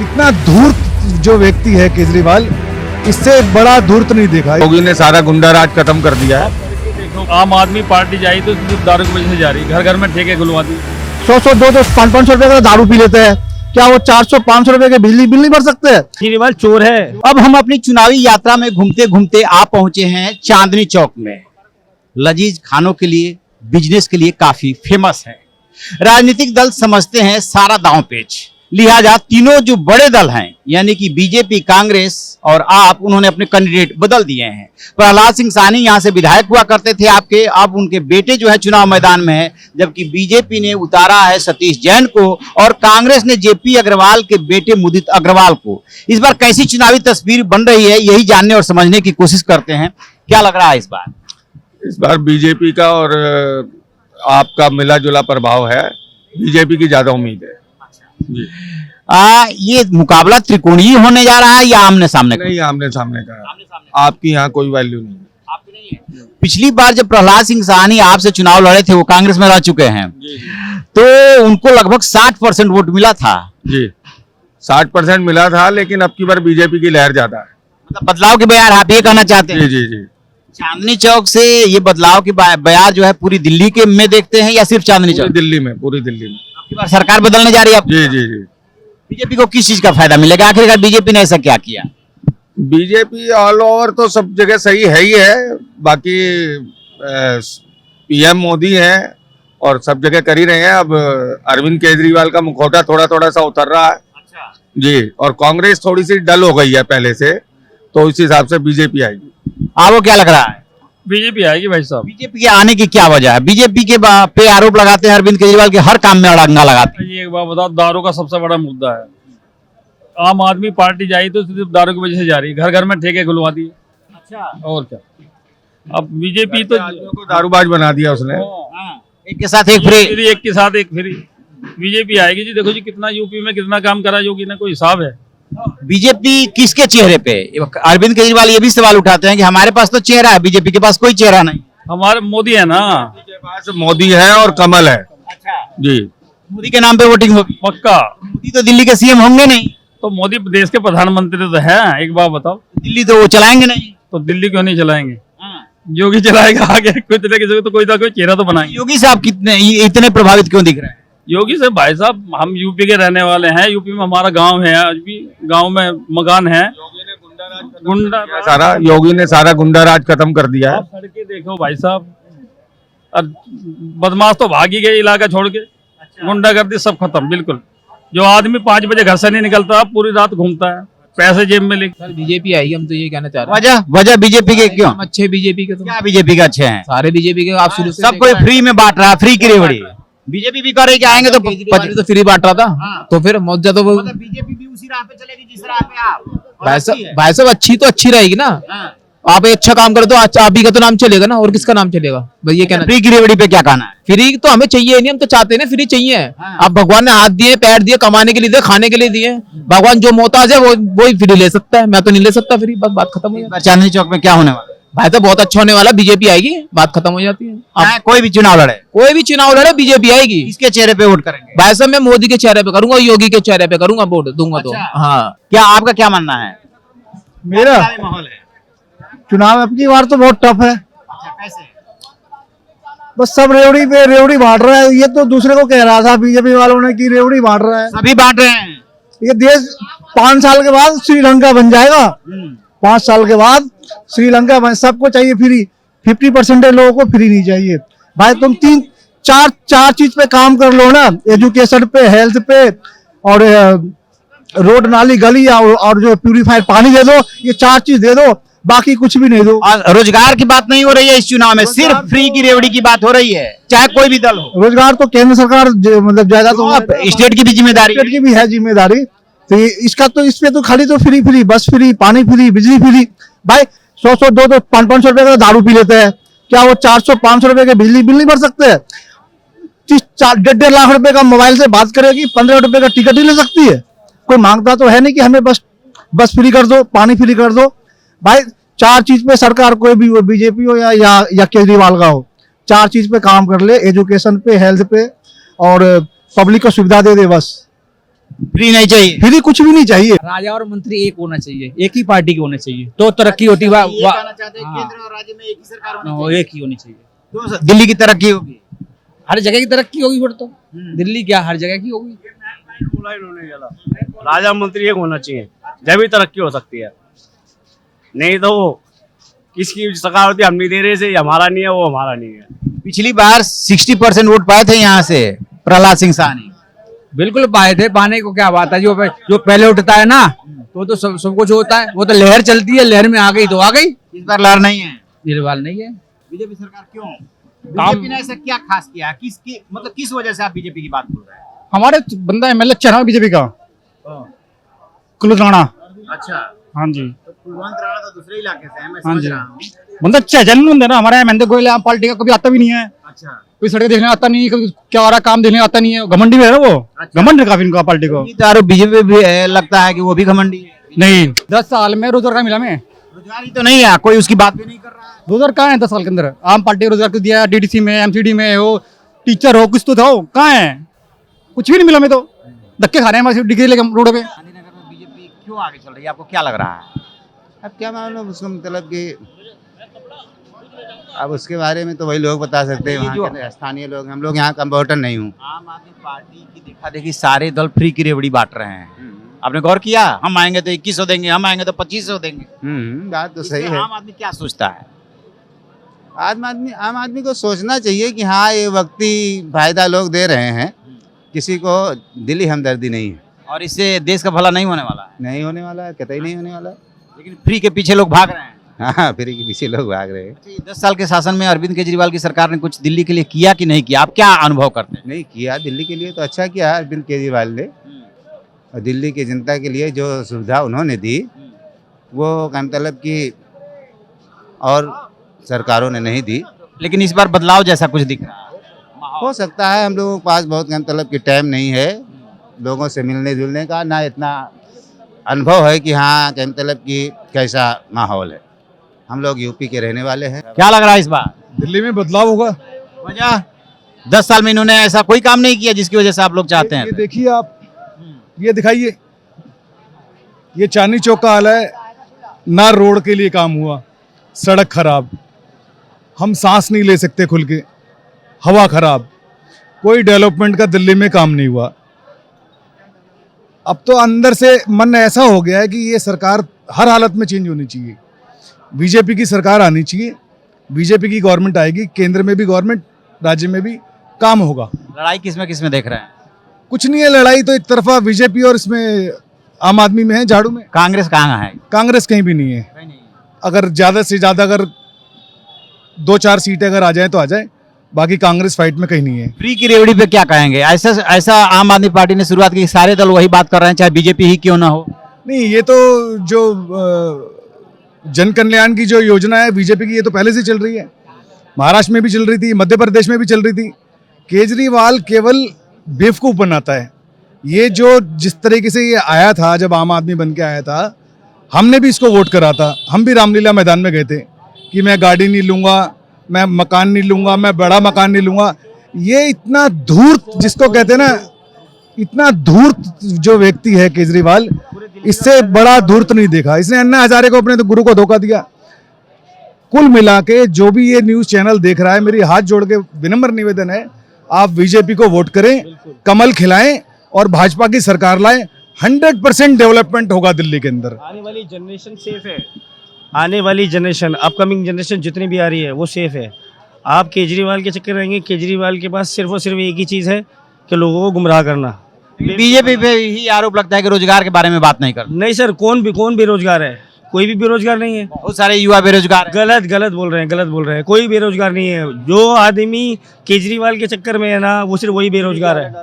इतना धूर्त जो व्यक्ति है केजरीवाल, इससे बड़ा धूर्त नहीं देखा। योगी ने सारा गुंडा राज खत्म कर दिया है। देखो, आम आदमी पार्टी जाई तो सिर्फ दारू की वजह से जा रही है, घर घर में ठेके खुलवा दी। 100 200 500 रुपए का दारू पी लेते हैं, क्या वो 400-500 रुपए के बिजली बिल नहीं भर सकते हैं? केजरीवाल चोर है। अब हम अपनी चुनावी यात्रा में घूमते घूमते आ पहुंचे हैं चांदनी चौक में। लजीज खानों के लिए, बिजनेस के लिए काफी फेमस है। राजनीतिक दल समझते हैं सारा दांव पेच, लिहाजा तीनों जो बड़े दल हैं यानी कि बीजेपी, कांग्रेस और आप, उन्होंने अपने कैंडिडेट बदल दिए हैं। प्रहलाद सिंह साहनी यहां से विधायक हुआ करते थे आपके, अब उनके बेटे जो है चुनाव मैदान में है, जबकि बीजेपी ने उतारा है सतीश जैन को और कांग्रेस ने जेपी अग्रवाल के बेटे मुदित अग्रवाल को। इस बार कैसी चुनावी तस्वीर बन रही है, यही जानने और समझने की कोशिश करते हैं। क्या लग रहा है इस बार? इस बार बीजेपी का और आपका मिला जुला प्रभाव है। बीजेपी की ज्यादा उम्मीद है जी। ये मुकाबला त्रिकोणीय होने जा रहा है या आमने सामने का? नहीं, आमने सामने का है। आपकी यहाँ कोई वैल्यू नहीं है। पिछली बार जब प्रहलाद सिंह साहनी आपसे चुनाव लड़े थे, वो कांग्रेस में रह चुके हैं, तो उनको लगभग 60% वोट मिला था जी। 60% मिला था, लेकिन अब की बार बीजेपी की लहर ज्यादा है। मतलब बदलाव के बयार आप ये कहना चाहते हैं? जी जी जी। चांदनी चौक से ये बदलाव के बयार जो है पूरी दिल्ली के में देखते हैं या सिर्फ चांदनी चौक? दिल्ली में, पूरी दिल्ली में। आपकी बार सरकार बदलने जा रही है। जी जी जी। बीजेपी को किस चीज का फायदा मिलेगा? आखिरकार बीजेपी ने ऐसा क्या किया? बीजेपी ऑल ओवर तो सब जगह सही है ही है। बाकी पीएम मोदी है और सब जगह कर ही रहे हैं। अब अरविंद केजरीवाल का मुखौटा थोड़ा थोड़ा सा उतर रहा है। अच्छा। जी। और कांग्रेस थोड़ी सी डल हो गई है पहले से, तो इस हिसाब से बीजेपी आएगी। आपको क्या लग रहा है? बीजेपी आएगी भाई साहब। बीजेपी के आने की क्या वजह है? बीजेपी के पे आरोप लगाते हैं अरविंद केजरीवाल के हर काम में अड़ंगा लगाते हैं। ये एक बात बताओ, दारू का सबसे बड़ा मुद्दा है। आम आदमी पार्टी जाई तो सिर्फ दारू की वजह से जा रही है, घर घर में ठेके खुलवा दिए। अच्छा। और क्या, अब बीजेपी तो दारूबाज बना दिया उसने। एक के साथ एक फ्री, एक के साथ एक फ्री। बीजेपी आएगी जी। देखो जी, कितना यूपी में कितना काम करा योगी ने, कोई हिसाब है? बीजेपी किसके चेहरे पे? अरविंद केजरीवाल ये भी सवाल उठाते हैं कि हमारे पास तो चेहरा है, बीजेपी के पास कोई चेहरा नहीं। हमारे मोदी है ना, के पास मोदी है और कमल है। अच्छा जी। मोदी के नाम पे वोटिंग होगी पक्का। मोदी तो दिल्ली के सीएम होंगे नहीं, तो मोदी देश के प्रधानमंत्री तो है। एक बात बताओ, दिल्ली तो वो चलाएंगे नहीं। तो दिल्ली क्यों नहीं चलाएंगे? योगी चलाएगा आगे, कोई तो कोई ना कोई चेहरा तो बनाएंगे। योगी साहब कितने इतने प्रभावित क्यों दिख रहे हैं? योगी से भाई साहब, हम यूपी के रहने वाले हैं। यूपी में हमारा गांव है, आज भी गांव में मकान है। गुंडा सारा योगी ने सारा गुंडा राज खत्म कर दिया है। आप सड़कें देखो भाई साहब, और बदमाश तो भाग ही गए इलाका छोड़ के। गुंडागर्दी सब खत्म बिल्कुल। जो आदमी 5 बजे घर से नहीं निकलता, पूरी रात घूमता है, पैसे जेब में लेके। सर बीजेपी आएगी, हम तो ये कहना चाह रहे हैं। वजह बीजेपी के क्यों? हम अच्छे बीजेपी के, तो क्या बीजेपी का अच्छे हैं? सारे बीजेपी के। आप शुरू से सब कोई फ्री में बांट रहा है, फ्री की रेवड़ी। बीजेपी भी कर रही कि आएंगे तो तो फ्री बांट रहा था, तो फिर मौजा तो बीजेपी भी उसी राह पे चलेगी जिस राह पे आप। भाई साहब अच्छी तो अच्छी रहेगी ना। आप एक अच्छा काम करो तो आप ही का तो नाम चलेगा ना, और किसका नाम चलेगा? भाई ये कहना। फ्री की रेवड़ी पे क्या कहना है? फ्री तो हमें चाहिए नहीं, हम तो चाहते हैं ना फ्री चाहिए। आप भगवान ने हाथ दिए, पैर दिए, कमाने के लिए दिए, खाने के लिए दिए। भगवान जो मोहताज है वो ही फ्री ले सकता है, मैं तो नहीं ले सकता फ्री। बस बात खत्म हो जाती है। चांदनी चौक में क्या होने वाला? भाई तो बहुत अच्छा होने वाला, बीजेपी आएगी, बात खत्म हो जाती है। आप कोई भी चुनाव लड़े, कोई भी चुनाव लड़े, बीजेपी आएगी। किसके चेहरे पे वोट करेंगे? भाई साहब मैं मोदी के चेहरे पे करूंगा, योगी के चेहरे पे करूंगा वोट दूंगा। तो हाँ, क्या आपका क्या मानना है? मेरा माहौल है चुनाव अपनी बार तो बहुत टफ है। बस सब रेवड़ी पे रेवड़ी बांट रहा है। ये तो दूसरे को कह रहा था बीजेपी वालों ने कि रेवड़ी बांट रहा है। सभी बांट रहे हैं। ये देश 5 साल के बाद श्रीलंका बन जाएगा। 5 साल के बाद श्रीलंका बन, सबको चाहिए फ्री। 50% लोगों को फ्री नहीं चाहिए। भाई तुम 3-4 चीज पे काम कर लो ना, एजुकेशन पे, हेल्थ पे, और रोड नाली गली, और जो प्यूरिफाइड पानी दे दो। ये 4 चीज दे दो, बाकी कुछ भी नहीं दो। और रोजगार की बात नहीं हो रही है इस चुनाव में, सिर्फ फ्री की रेवड़ी की बात हो रही है, चाहे कोई भी दल हो। रोजगार तो केंद्र सरकार मतलब ज्यादा तो स्टेट की भी जिम्मेदारी, स्टेट की भी है जिम्मेदारी। तो इसका तो इस पे तो खाली तो फ्री, बस फ्री, पानी फ्री, बिजली फ्री। भाई 100 200 500 रुपए का दारू पी लेते हैं, क्या वो 400-500 रुपए के बिजली बिल नहीं भर सकते हैं? 1.5 लाख रुपए का मोबाइल से बात करेगी, 15 रुपए का टिकट ही ले सकती है। कोई मांगता तो है नहीं कि हमें बस फ्री कर दो, पानी फ्री कर दो। भाई 4 चीज पे सरकार, कोई भी हो, बीजेपी हो या केजरीवाल का हो, 4 चीज पे काम कर ले, एजुकेशन पे, हेल्थ पे, और पब्लिक को सुविधा दे दे बस। फ्री नहीं चाहिए। फ्री कुछ भी नहीं चाहिए। राजा और मंत्री एक होना चाहिए, एक ही पार्टी के होने चाहिए तो तरक्की होती है। ये कहना चाहते हैं हाँ। केंद्र और राज्य में एक ही सरकार होनी चाहिए। एक ही होनी चाहिए, तो दिल्ली की तरक्की होगी। हर जगह की तरक्की होगी फिर तो। दिल्ली क्या हर जगह की होगी। राजा मंत्री एक होना चाहिए, जब भी तरक्की हो सकती है। नहीं तो वो किसकी सरकार होती है, हम नहीं दे रहे से, हमारा नहीं है, वो हमारा नहीं है। पिछली बार 60% वोट पाए थे यहाँ से प्रहलाद सिंह साहनी। बिल्कुल पाए थे, पाने को क्या बात है। जो पहले उठता है ना तो सब कुछ होता है। वो तो लहर चलती है, लहर में आ गई तो आ गई। इस बार लहर नहीं है। निर्वाल नहीं है। बीजेपी सरकार क्यों? बीजेपी ने ऐसा क्या खास किया है? किस वजह से आप बीजेपी की बात बोल रहे हैं? हमारे बंदा एमएलए अच्छा ना बीजेपी का कुलवंत राणा। अच्छा, हाँ जी, तो कुलवंत राणा तो दूसरे इलाके से है, मैं हाँ समझ जी। रहा हूँ। बंदा अच्छा जन बंदा ना हमारा महेंद्र गोयल आम पार्टी का कभी आता भी नहीं है। अच्छा, कोई सड़क देखने आता नहीं, कभी क्या हो रहा काम देखने आता नहीं है। घमंडी में है ना वो। अच्छा। घमंड है काफी इनका पार्टी को। ये तो आरोप बीजेपी भी लगता है कि वो भी घमंडी है। नहीं 10 साल में रोजगार का मिला में रोजगार ही तो नहीं है, कोई उसकी बात भी नहीं कर रहा है। रोजगार कहाँ है 10 साल के अंदर। आम पार्टी को रोजगार कुछ दिया, डीडीसी में, एमसीडी में हो, टीचर हो, कुछ तो था। कहाँ है? कुछ भी नहीं मिला। मैं तो धक्के खा रहे हैं हमारे डिग्री लेकर रोड पे। गांधीनगर में बीजेपी क्यों आगे चल रही है, आपको क्या लग रहा है? अब क्या मालूम उसको, मतलब कि अब उसके बारे में तो वही लोग बता सकते हैं, ये वहाँ जो- के स्थानीय लोग। हम लोग यहाँ कंप्यूटर नहीं हूँ। आम आदमी पार्टी की देखा देखी सारे दल फ्री की रेवड़ी बांट रहे हैं। आपने गौर किया? हम आएंगे तो 2100 देंगे, हम आएंगे तो 2500 देंगे। बात तो सही इससे है। आम आदमी क्या सोचता है? आम आदमी को सोचना चाहिए कि हाँ ये वक्ती फायदा लोग दे रहे हैं, किसी को दिली हमदर्दी नहीं है। और इससे देश का भला नहीं होने वाला है। नहीं होने वाला है, कतई नहीं होने वाला है। लेकिन फ्री के पीछे लोग भाग रहे हैं। हाँ, फिर के पीछे लोग भाग रहे हैं। अच्छा, ये 10 साल के शासन में अरविंद केजरीवाल की सरकार ने कुछ दिल्ली के लिए किया कि नहीं किया? आप क्या अनुभव करते हैं? नहीं किया, दिल्ली के लिए तो अच्छा किया अरविंद केजरीवाल ने। और दिल्ली की जनता के लिए जो सुविधा उन्होंने दी वो का मतलब कि और सरकारों ने नहीं दी। लेकिन इस बार बदलाव जैसा कुछ दिख रहा है। हो सकता है, हम लोगों के पास बहुत का मतलब कि टाइम नहीं है लोगों से मिलने जुलने का, ना इतना अनुभव है कि हाँ का मतलब कि कैसा माहौल है। हम लोग यूपी के रहने वाले हैं। क्या लग रहा है इस बार? दिल्ली में बदलाव होगा। वजह 10 साल में इन्होंने ऐसा कोई काम नहीं किया जिसकी वजह से आप लोग चाहते हैं। देखिए आप, ये दिखाइए, ये चांदनी चौक का हाल है। ना रोड के लिए काम हुआ, सड़क खराब, हम सांस नहीं ले सकते खुल के, हवा खराब, कोई डेवलपमेंट का दिल्ली में काम नहीं हुआ। अब तो अंदर से मन ऐसा हो गया है कि ये सरकार हर हालत में चेंज होनी चाहिए। बीजेपी की सरकार आनी चाहिए, बीजेपी की गवर्नमेंट आएगी, केंद्र में भी गवर्नमेंट, राज्य में भी काम होगा। लड़ाई किसमें देख रहे हैं? कुछ नहीं है लड़ाई, तो एक तरफा बीजेपी और इसमें आम आदमी में है, झाड़ू में। कांग्रेस कहाँ है? कांग्रेस कहीं भी नहीं है। अगर ज्यादा से ज्यादा अगर 2-4 सीटें अगर आ जाए तो आ जाए, बाकी कांग्रेस फाइट में कहीं नहीं है। फ्री की रेवड़ी पे क्या कहेंगे? ऐसा आम आदमी पार्टी ने शुरुआत की, सारे दल वही बात कर रहे हैं, चाहे बीजेपी ही क्यों ना हो। नहीं, ये तो जो जन कल्याण की जो योजना है बीजेपी की, ये तो पहले से चल रही है। महाराष्ट्र में भी चल रही थी, मध्य प्रदेश में भी चल रही थी। केजरीवाल केवल बेवकूफ बनाता है। ये जो जिस तरीके से ये आया था, जब आम आदमी बन के आया था, हमने भी इसको वोट करा था। हम भी रामलीला मैदान में गए थे कि मैं गाड़ी नहीं लूंगा, मैं मकान नहीं लूंगा, मैं बड़ा मकान नहीं लूंगा। ये इतना धूर्त, जिसको कहते हैं ना, इतना धूर्त जो व्यक्ति है केजरीवाल, इससे बड़ा धूर्त नहीं देखा। इसने अन्ना हजारे को, अपने तो गुरु को धोखा दिया। कुल मिला के जो भी ये न्यूज चैनल देख रहा है, मेरी हाथ जोड़ के विनम्र निवेदन है, आप बीजेपी को वोट करें, कमल खिलाएं और भाजपा की सरकार लाएं। 100% डेवलपमेंट होगा दिल्ली के अंदर। आने वाली जनरेशन सेफ है। आने वाली जनरेशन, अपकमिंग जनरेशन जितनी भी आ रही है वो सेफ है। आप केजरीवाल के चक्कर रहेंगे, केजरीवाल के पास सिर्फ और सिर्फ एक ही चीज़ है कि लोगों को गुमराह करना। बीजेपी पे ही आरोप लगता है कि रोजगार के बारे में बात नहीं करते। नहीं सर, कौन बेरोजगार है? कोई भी बेरोजगार नहीं है। बहुत सारे युवा बेरोजगार हैं। गलत बोल रहे हैं। कोई बेरोजगार नहीं है। जो आदमी केजरीवाल के चक्कर में है ना, वो सिर्फ वही बेरोजगार है।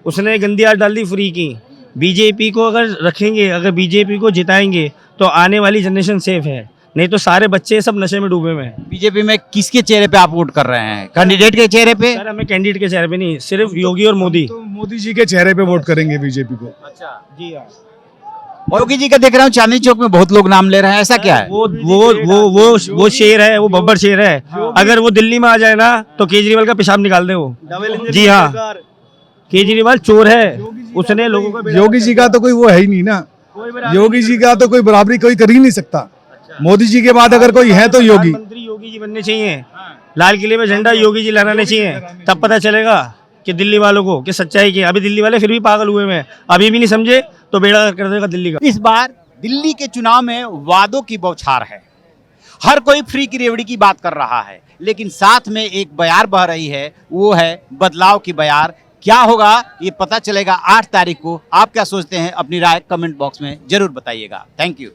उसने गंदी आदत डाल दी फ्री की। बीजेपी को अगर रखेंगे, अगर बीजेपी को जिताएंगे तो आने वाली जनरेशन सेफ है। नहीं तो सारे बच्चे सब नशे में डूबे हुए हैं। बीजेपी में किसके चेहरे पे आप वोट कर रहे हैं? कैंडिडेट के चेहरे पे? सर, हमें कैंडिडेट के चेहरे पे नहीं, सिर्फ योगी और मोदी। तो मोदी जी के चेहरे पे वोट करेंगे बीजेपी को। अच्छा जी हाँ। योगी जी का देख रहा हूँ चांदनी चौक में बहुत लोग नाम ले रहे हैं, ऐसा क्या है? वो शेर है, वो बब्बर शेर है। अगर वो दिल्ली में आ जाए ना तो केजरीवाल का पेशाब निकाल दे वो। जी हाँ, केजरीवाल चोर है। उसने लोगों को योगी जी का तो कोई वो है ही नहीं ना, योगी जी का तो कोई बराबरी कोई कर ही नहीं सकता। मोदी जी के बाद अगर कोई है तो योगी। प्रधानमंत्री योगी जी बनने चाहिए, लाल किले में झंडा योगी जी लहराने चाहिए, तब पता चलेगा कि दिल्ली वालों को कि सच्चाई की। अभी दिल्ली वाले फिर भी पागल हुए हैं, अभी भी नहीं समझे तो बेड़ा कर देगा दिल्ली का। इस बार दिल्ली के चुनाव में वादों की बौछार है। हर कोई फ्री की रेवड़ी की बात कर रहा है, लेकिन साथ में एक बयार बह रही है, वो है बदलाव की बयार। क्या होगा ये पता चलेगा 8 तारीख को। आप क्या सोचते हैं, अपनी राय कमेंट बॉक्स में जरूर बताइएगा। Thank you.